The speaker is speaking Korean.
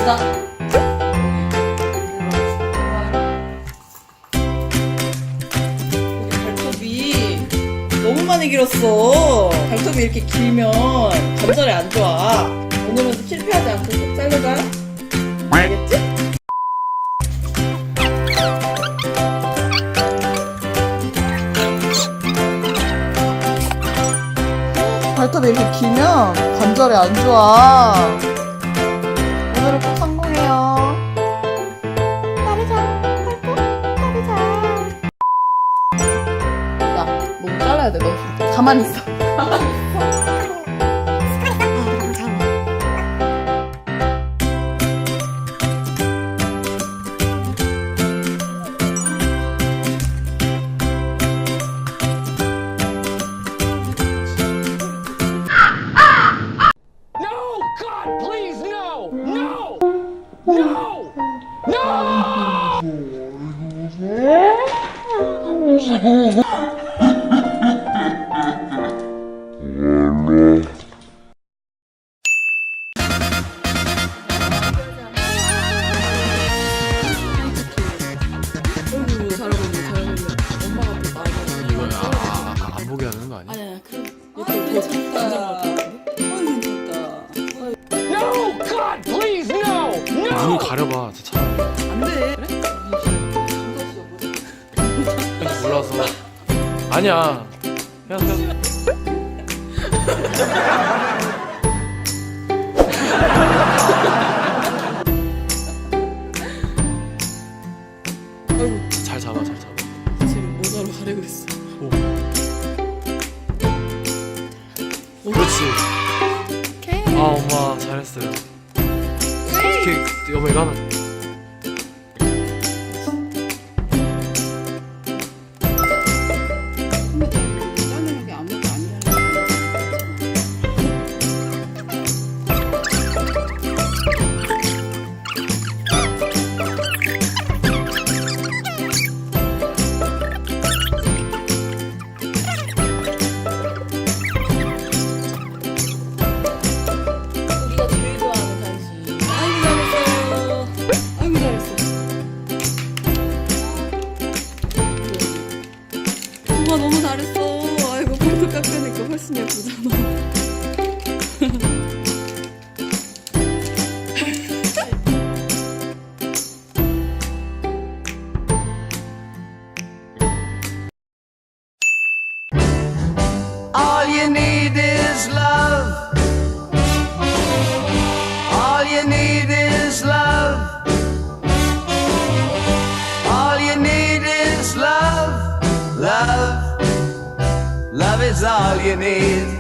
가자. 발톱이 너무 많이 길었어. 발톱이 이렇게 길면 관절에 안 좋아. 오늘은 실패하지 않고 꼭 자르자. 알겠지? 발톱이 이렇게 길면 관절에 안 좋아. 오늘은 꼭 성공해요. 자르자. 발톱 자르자. 야, 너무 잘라야 돼. 너 가만히 있어. 가만히 있어. 안 보게 하는 거 아니야? 아니야, 그럼 이렇게 더 잠깐. No! God, please, no! No! 눈을 가려봐, 진짜 차라리. 안 돼. 그래? 왠지 몰라서. 아니야. 그냥. 잘 잡아, 잘 잡아. 지금 모자로 가리고 있어. 오. 그렇지. 아, 엄마 잘했어요. 어떻게 여보 이거 하나. 자르는 게 아무것도 아니야. 우리가 제일 좋아하는 간식. 아이고 잘했어. 엄마 너무 잘했어. 아이고 발톱 깎으니까 훨씬 예쁘잖아. All you need is love. All you need is love. All you need is love. Love. Love is all you need.